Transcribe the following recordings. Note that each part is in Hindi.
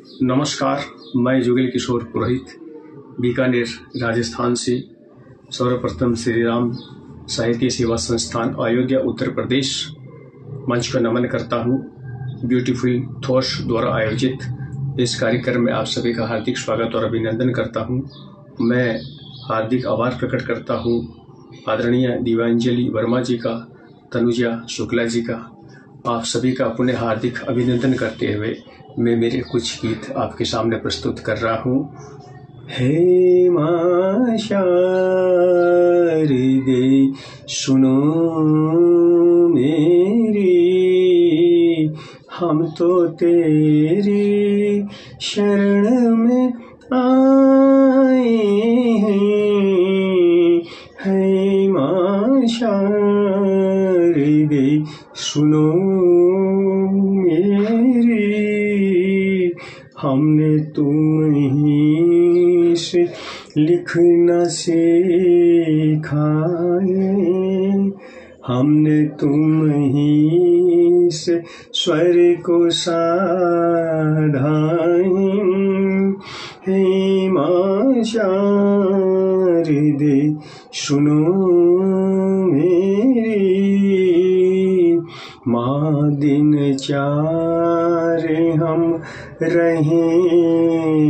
नमस्कार, मैं जुगल किशोर पुरोहित बीकानेर राजस्थान से सर्वप्रथम श्री राम साहित्य सेवा संस्थान अयोध्या उत्तर प्रदेश मंच को नमन करता हूँ। ब्यूटीफुल थॉट्स द्वारा आयोजित इस कार्यक्रम में आप सभी का हार्दिक स्वागत और अभिनंदन करता हूँ। मैं हार्दिक आभार प्रकट करता हूँ आदरणीय दिव्यांजलि वर्मा जी का, तनुजा शुक्ला जी का। आप सभी का पुनः हार्दिक अभिनंदन करते हुए मैं मेरे कुछ गीत आपके सामने प्रस्तुत कर रहा हूँ। हे मां शारदे सुनो मेरी, हम तो तेरी शरण में आए हैं। हे मां शारदे सुनो मेरी, हमने तुम्हीं से लिखना सीखा है, हमने तुम्हीं से स्वर को साधा है। हे मां शारदे सुनो मेरी, माँ दिन चारे हम रहे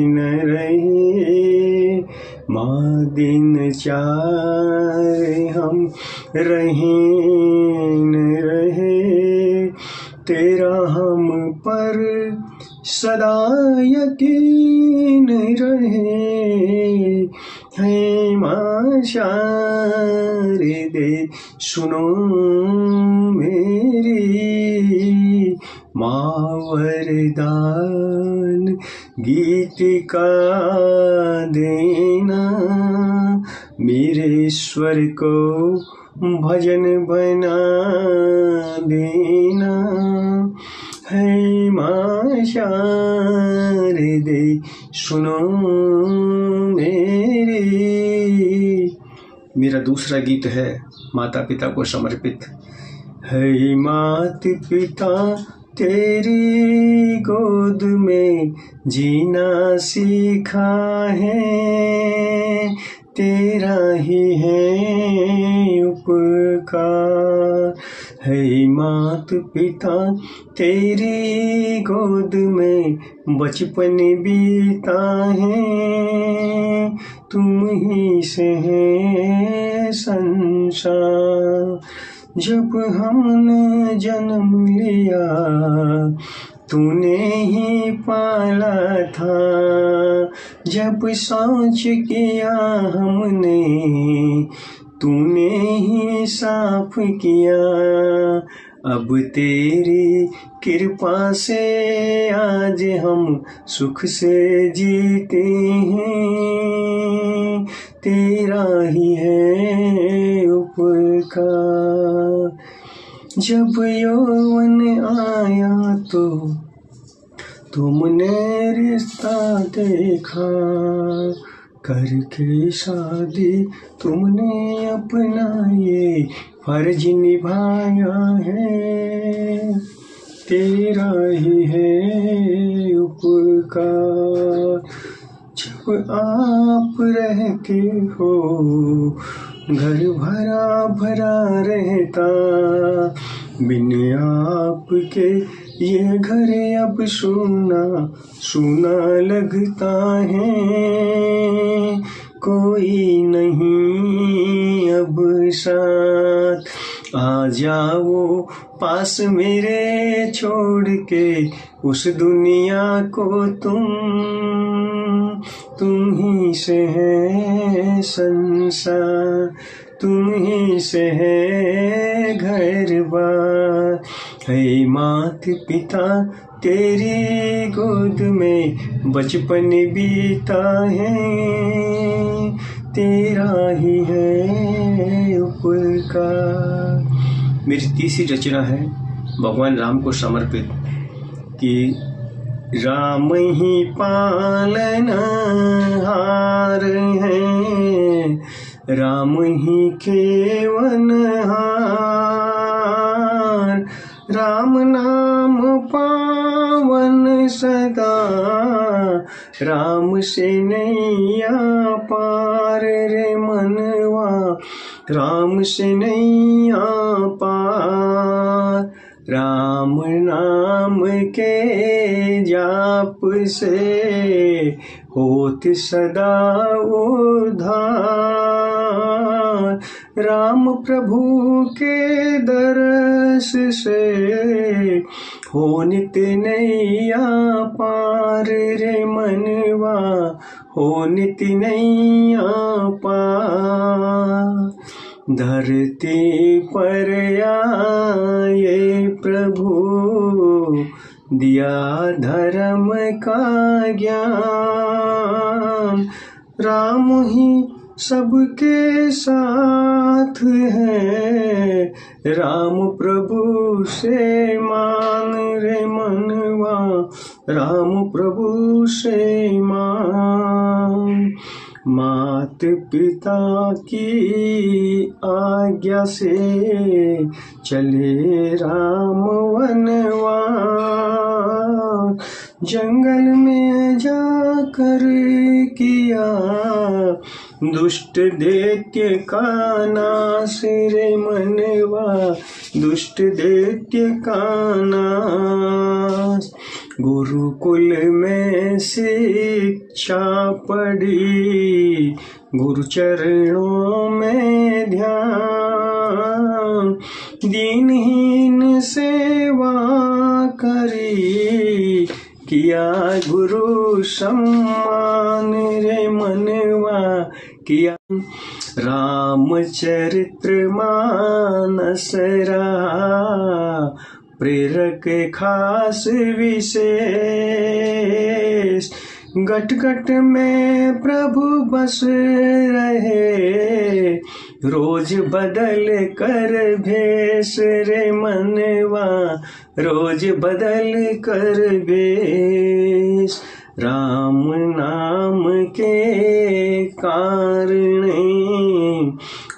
न रहे, माँ दिन चारे हम रहे न रहे, तेरा हम पर सदा यकीन रहे। हे मां शारदे सुनो मेरी, माँ वरदान गीत का देना, मेरे स्वर को भजन बना देना। हे मां शारदे सुनो मेरी। मेरा दूसरा गीत है माता पिता को समर्पित। हे मात पिता तेरी गोद में जीना सीखा है, तेरा ही है उपकार। हे मात पिता तेरी गोद में बचपन बीता है, तुम ही से है संसार। जब हमने जन्म लिया तूने ही पाला था, जब सोच किया हमने तूने ही साफ किया। अब तेरी कृपा से आज हम सुख से जीते हैं, तेरा ही है उपकार। जब यौवन आया तो तुमने रिश्ता देखा, करके शादी तुमने अपना ये फर्ज निभाया है, तेरा ही है उपकार। जब आप रहते हो घर भरा भरा रहता, बिन आपके ये घर अब सूना सूना लगता है। कोई नहीं अब साथ, आ जाओ पास मेरे छोड़ के उस दुनिया को तुम ही से है संसार, तुम ही से है घर बार। हे मात पिता तेरी गोद में बचपन बीता है, तेरा ही है उपकार। मेरी तीसरी रचना है भगवान राम को समर्पित कि राम ही पालनहार है, राम ही खेवनहार, राम नाम पावन सदा, राम से नैया पार रे मनवा, राम से नैया पार। राम नाम के जाप से होत सदा उद्धार, राम प्रभु के दरस से हो नित नैया पार रे मनवा, हो नित नैया पार। धरती पर आए प्रभु, दिया धर्म का ज्ञान, राम ही सबके साथ है, राम प्रभु से मान रे मनवा, राम प्रभु से मान। मात पिता की आज्ञा से चले राम वनवास, जंगल में जाकर किया दुष्ट दैत्य का नाश रे मनवा, दुष्ट दैत्य का नाश। गुरुकुल में शिक्षा पढ़ी, गुरु चरणों में ध्यान, दीनहीन सेवा करी, किया गुरु सम्मान रे मनवा, किया। रामचरित्र मानस रहा, प्रेरक खास विशेष, घट घट में प्रभु बस रहे, रोज बदल कर भेष रे मनवा, रोज बदल कर भेष। राम नाम के कारण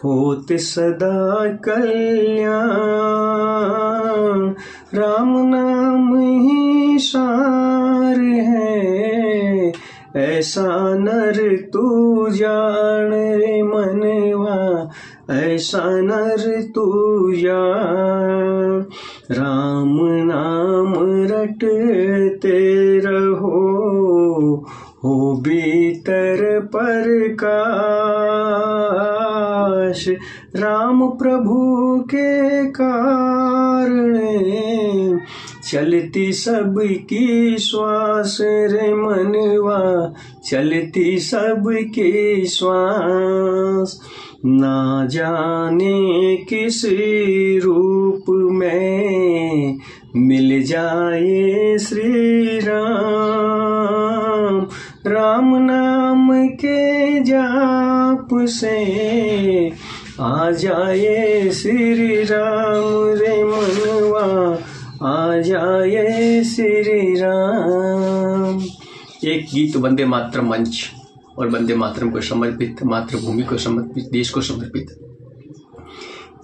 होत सदा कल्याण, राम नाम ही सार है, ऐसा नर तू जान रे मनवा, ऐसा नर तू जान। राम नाम रटते रहो, हो भीतर प्रकाश, राम प्रभु के कारण चलती सबकी श्वास रे मनवा, चलती सबकी श्वास। ना जाने किस रूप में मिल जाए श्री राम, राम नाम के जाप से आ जाए श्री राम रे मनवा, आ जाए श्री राम। एक गीत वंदे मातरम मंच और वंदे मातरम को समर्पित, मातृभूमि को समर्पित, देश को समर्पित,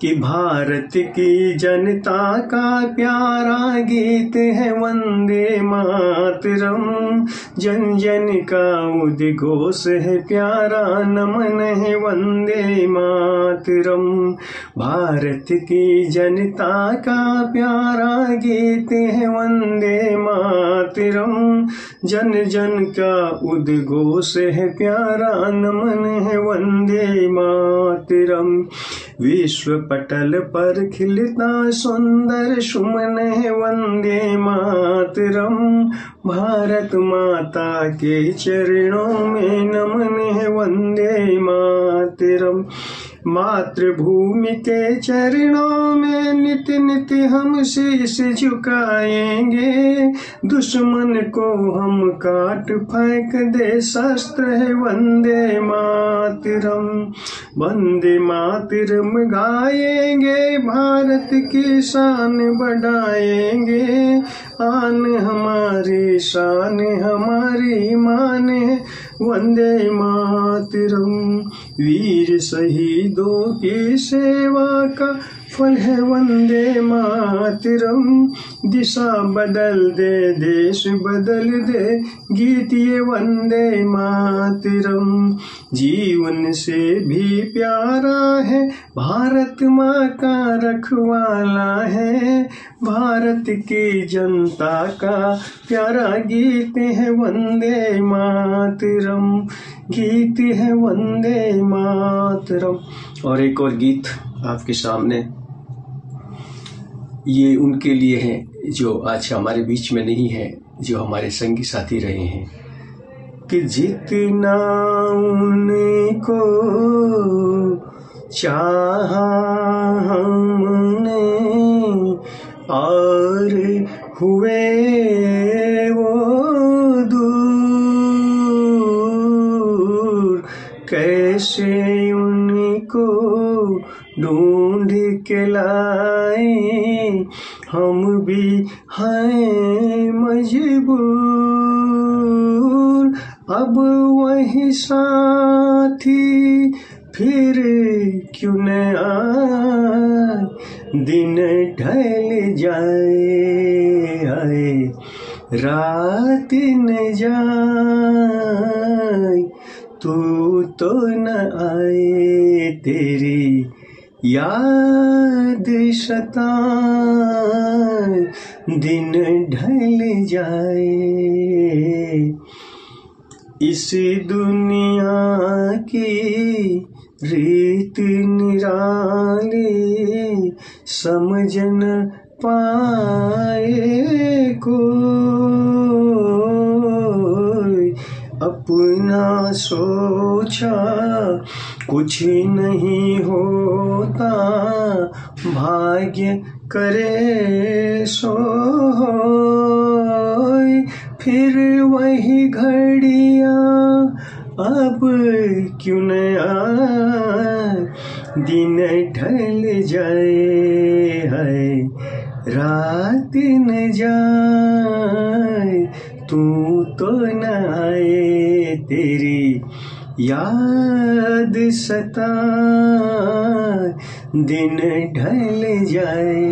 कि भारत की जनता का प्यारा गीत है वंदे मातरम, जन जन का उद्घोष है प्यारा नमन है वंदे मातरम। भारत की जनता का प्यारा गीत है वंदे मातरम, जन जन का उद्घोष है प्यारा नमन है वंदे मातरम। विश्व पटल पर खिलता सुंदर सुमन है वंदे मातरम, भारत माता के चरणों में नमन है वंदे मातरम। मातृभूमि के चरणों में नित नित हम शीश झुकाएंगे, दुश्मन को हम काट फेंक दे शस्त्र है वंदे मातरम। वंदे मातरम गाएंगे, भारत की शान बढ़ाएंगे, आन हमारी शान हमारी मान है वंदे मातरम। वीर शहीदों की सेवा का फल है वंदे मातरम, दिशा बदल दे, देश बदल दे, गीत ये वंदे मातरम। जीवन से भी प्यारा है, भारत माँ का रखवाला है, भारत की जनता का प्यारा गीत है वंदे मातरम, गीत है वंदे मातरम। और एक और गीत आपके सामने, ये उनके लिए है जो आज हमारे बीच में नहीं है, जो हमारे संगी साथी रहे हैं, कि जितना उनको चाहा हमने और हुए वो दूर, कैसे उनको ढूंढ के लाए, हम भी हैं मजबूर। अब वही साथी फिर क्यों न आए, दिन ढल जाए, रात न जाए, तू तो न आए, तेरी याद सताए, दिन ढल जाए। इस दुनिया की रीत निराली, समझ न पाए कोई, अपना सोचा कुछ नहीं होता, भाग्य करे सो होय। फिर वही घड़ियाँ अब क्यों न आए, दिन ढल जाए, है रात न जाए, तू तो न आए, तेरी याद सताए, दिन ढल जाए।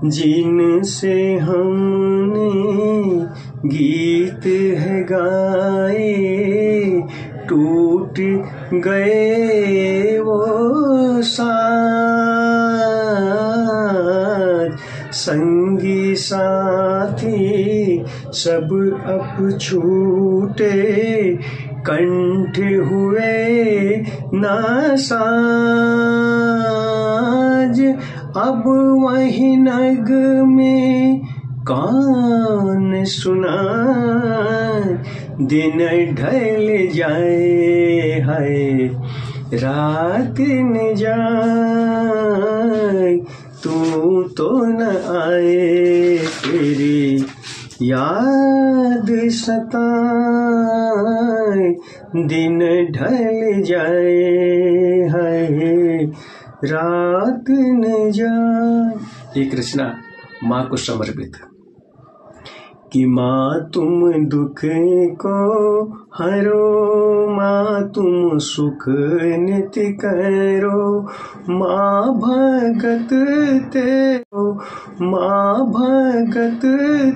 जिनसे हमने गीत है गाए, टूट गए वो साथ, संगी साथी सब अब छूटे, कंठ हुए नासाज। अब वही नग में कौन सुना, दिन ढल जाए, है रात न जाए, तू तो न आए, तेरी याद सताए, दिन ढल जाए, है रात न जाए। एक रचना माँ को समर्पित, कि माँ तुम दुख को हरो, माँ तुम सुख नित्य करो, माँ भगत तेरो, माँ भगत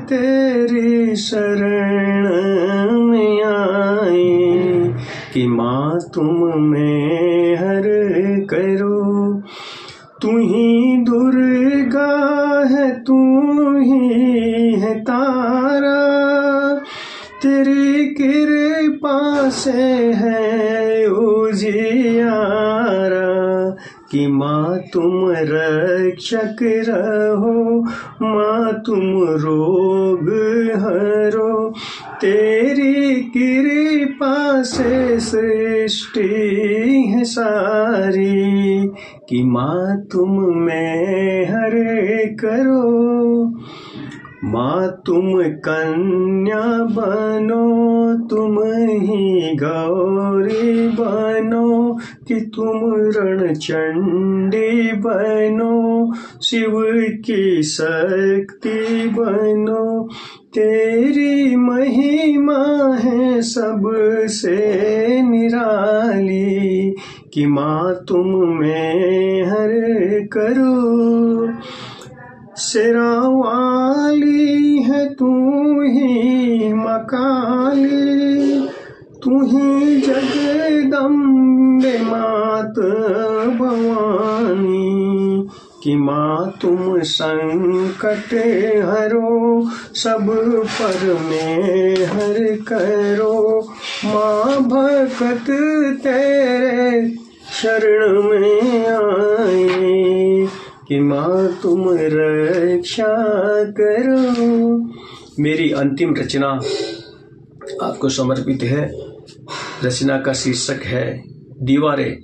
तेरी शरण में आए, कि माँ तुम में हर करो। तू ही दुर्गा है, तू ही है तारा, तेरी कृपा से है उजियारा, कि माँ तुम रक्षक रहो, माँ तुम रोग हरो, तेरी कृपा से सृष्टि है सारी, कि माँ तुम में हर करो। माँ तुम कन्या बनो, तुम ही गौरी बनो, कि तुम रणचंडी बनो, शिव की शक्ति बनो, तेरी महिमा है सबसे निराली, कि माँ तुम में हर करो। सिरा वाली है तू ही मकाली, तू ही जगदम्बे मात भवानी। कि माँ तुम संकट हरो, सब पर में हर करो। माँ भक्त तेरे शरण में आए, कि माँ तुम रक्षा करो। मेरी अंतिम रचना आपको समर्पित है। रचना का शीर्षक है दीवारें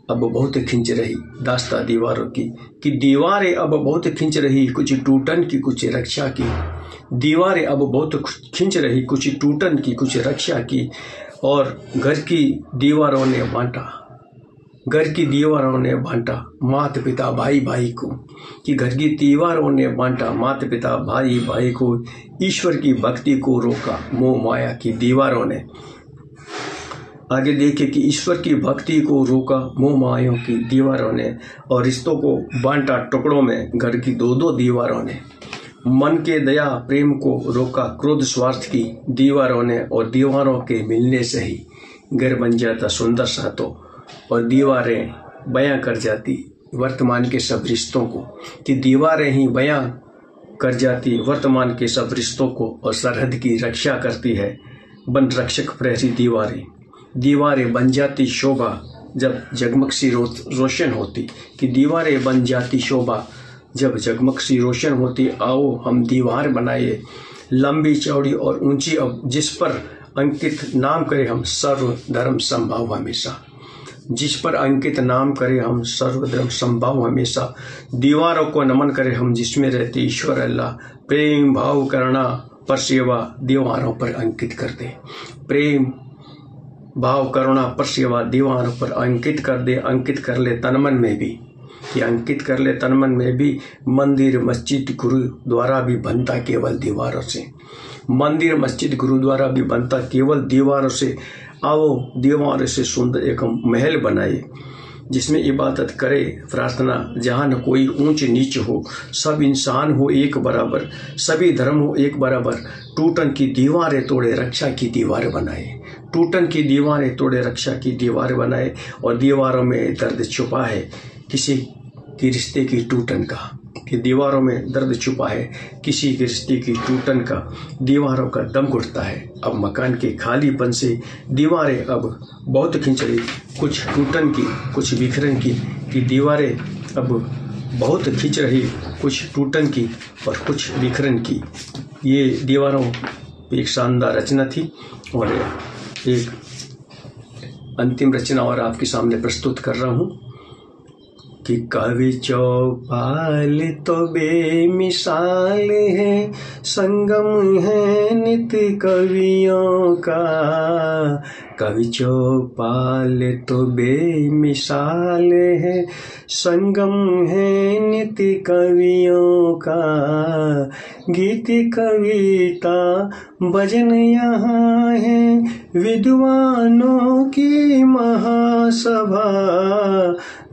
अब बहुत खिंच रही। दास्ता दीवारों की, कि दीवारें अब बहुत खिंच रही, कुछ टूटन की कुछ रक्षा की। दीवारें अब बहुत खिंच रही, कुछ टूटन की कुछ रक्षा की। और घर की दीवारों ने बांटा, घर की दीवारों ने बांटा माता पिता भाई भाई को। कि घर की दीवारों ने बांटा माता पिता भाई भाई को। ईश्वर की भक्ति को रोका मोह माया की दीवारों ने। आगे देखिए कि ईश्वर की भक्ति को रोका मोह माया की दीवारों ने, और रिश्तों को बांटा टुकड़ों में घर की दो दो दीवारों ने। मन के दया प्रेम को रोका क्रोध स्वार्थ की दीवारों ने, और दीवारों के मिलने से ही घर बन जाता सुंदर सा तो। और दीवारें बयां कर जाती वर्तमान के सब रिश्तों को। कि दीवारें ही बयां कर जाती वर्तमान के सब रिश्तों को, और सरहद की रक्षा करती है बन रक्षक प्रहरी दीवारें। दीवारें बन जाती शोभा जब जगमग सी रोशन होती। कि दीवारें बन जाती शोभा जब जगमग सी रोशन होती। आओ हम दीवार बनाए लंबी चौड़ी और ऊंची, अब जिस पर अंकित नाम करे हम सर्व धर्म संभाव हमेशा। जिस पर अंकित नाम करे हम सर्वधर्म संभाव हमेशा। दीवारों को नमन करे हम जिसमें रहते ईश्वर अल्लाह। प्रेम भाव करुणा पर सेवा दीवारों पर अंकित कर दे। प्रेम भाव करुणा पर सेवा दीवारों पर अंकित कर दे। अंकित कर ले तन मन में भी, कि अंकित कर ले तन मन में भी। मंदिर मस्जिद गुरुद्वारा भी बनता केवल दीवारों से। मंदिर मस्जिद गुरुद्वारा भी बनता केवल दीवारों से। आओ दीवारों से सुंदर एक महल बनाए, जिसमें इबादत करे प्रार्थना, जहाँ न कोई ऊंच नीच हो, सब इंसान हो एक बराबर, सभी धर्म हो एक बराबर। टूटन की दीवारें तोड़े रक्षा की दीवार बनाए। टूटन की दीवारें तोड़े रक्षा की दीवार बनाए। और दीवारों में दर्द छुपा है किसी की रिश्ते की टूटन का। कि दीवारों में दर्द छुपा है किसी के रिश्ते की टूटन का। दीवारों का दम घुटता है अब मकान के खालीपन से। दीवारें अब बहुत खिंच रही, कुछ टूटन की कुछ बिखरन की। कि दीवारें अब बहुत खिंच रही, कुछ टूटन की और कुछ बिखरन की। ये दीवारों एक शानदार रचना थी, और एक अंतिम रचना और आपके सामने प्रस्तुत कर रहा हूँ। कि कवि चौपाल तो बेमिसाल है, संगम है नित्य कवियों का। कवि चौपाल तो बेमिसाल है, संगम है नित्य कवियों का। गीत कविता भजन यहाँ है, विद्वानों की महासभा।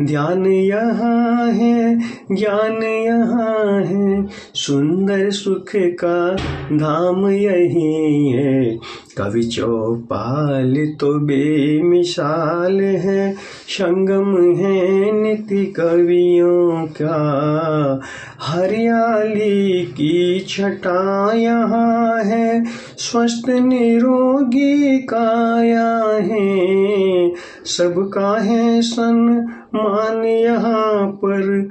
ध्यान यहाँ है ज्ञान यहाँ है, सुंदर सुख का धाम यही है। कवि चौपाल तो बेमिसाल है, संगम है नित्य कवियों का। हरियाली की छटा यहाँ है, स्वस्थ निरोगी काया है। सबका है सम्मान यहाँ पर,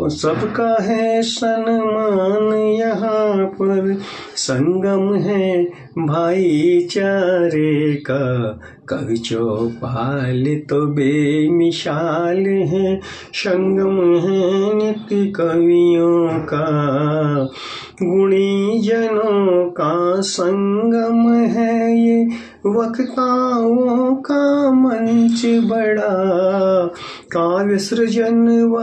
सबका है सम्मान यहाँ पर। संगम है भाईचारे का। कवि चौपाल तो बेमिसाल है, संगम है नित्य कवियों का। गुणी जनों का संगम है ये, वक्ताओं का मंच बड़ा, काव्य सृजन व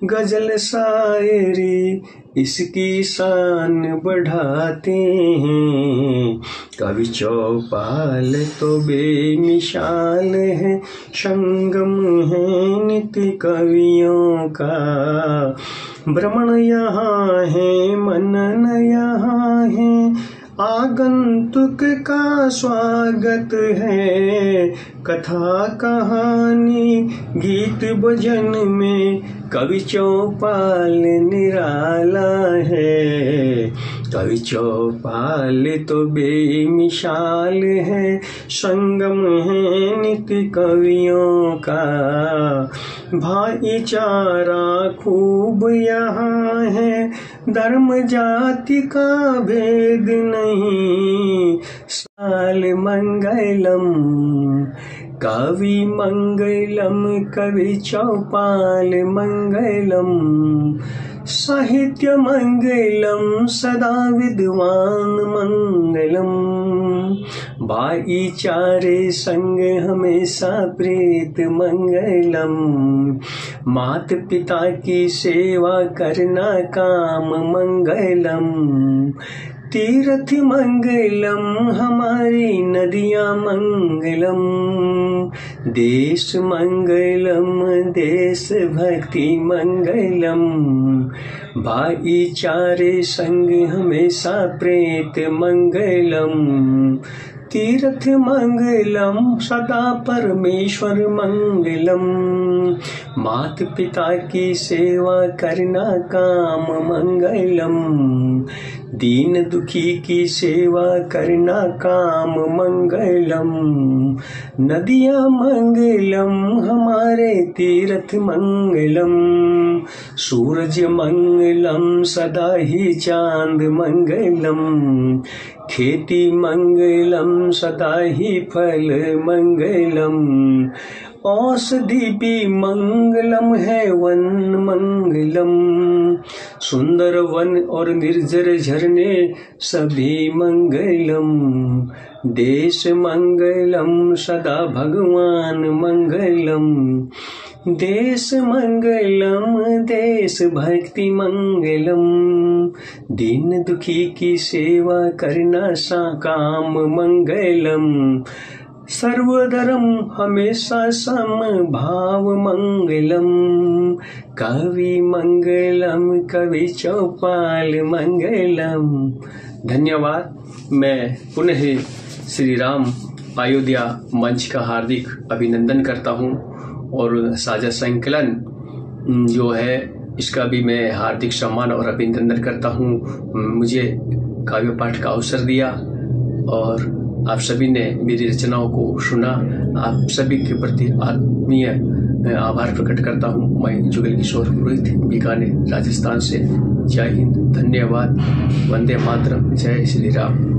गजल शायरी इसकी शान बढ़ाते हैं। कवि चौपाल तो बेमिसाल है, संगम है नित्य कवियों का। भ्रमण यहाँ है, मनन यहाँ है, आगंतुक का स्वागत है। कथा कहानी गीत भजन में कवि चौपाल निराला है। कवि चौपाल तो बेमिसाल है, संगम है नित्य कवियों का। भाईचारा खूब यहाँ है, धर्म जाति का भेद नहीं। साल मंगलम कवि मंगलम, कवि चौपाल मंगलम। साहित्य मंगलम, सदा विद्वान मंगलम। भाईचारे संग हमेशा प्रीत मंगलम। मात पिता की सेवा करना काम मंगलम। तीर्थ मंगलम, हमारी नदियाँ मंगलम। देश मंगलम, देश भक्ति मंगलम। भाईचारे संग हमेशा प्रीत मंगलम। तीर्थ मंगलम, सदा परमेश्वर मंगलम। मात पिता की सेवा करना काम मंगलम। दीन दुखी की सेवा करना काम मंगलम। नदियाँ मंगलम, हमारे तीर्थ मंगलम। सूरज मंगलम, सदा ही चांद मंगलम। खेती मंगलम, सदा ही फल मंगलम। औषधि भी मंगलम है, वन मंगलम। सुंदर वन और निर्जर झरने सभी मंगलम। देश मंगलम, सदा भगवान मंगलम। देश मंगलम, देश भक्ति मंगलम। दीन दुखी की सेवा करना सा काम मंगलम। सर्वधर्म हमेशा सम भाव मंगलम। कवि मंगलम, कवि चौपाल मंगलम। धन्यवाद। मैं पुनः श्री राम अयोध्या मंच का हार्दिक अभिनंदन करता हूं और साझा संकलन जो है इसका भी मैं हार्दिक सम्मान और अभिनंदन करता हूं। मुझे काव्य पाठ का अवसर दिया और आप सभी ने मेरी रचनाओं को सुना। आप सभी के प्रति आत्मीय आभार प्रकट करता हूँ। मैं जुगल किशोर पुरोहित, बीकानेर, राजस्थान से। जय हिंद, धन्यवाद, वंदे मातरम, जय श्री राम।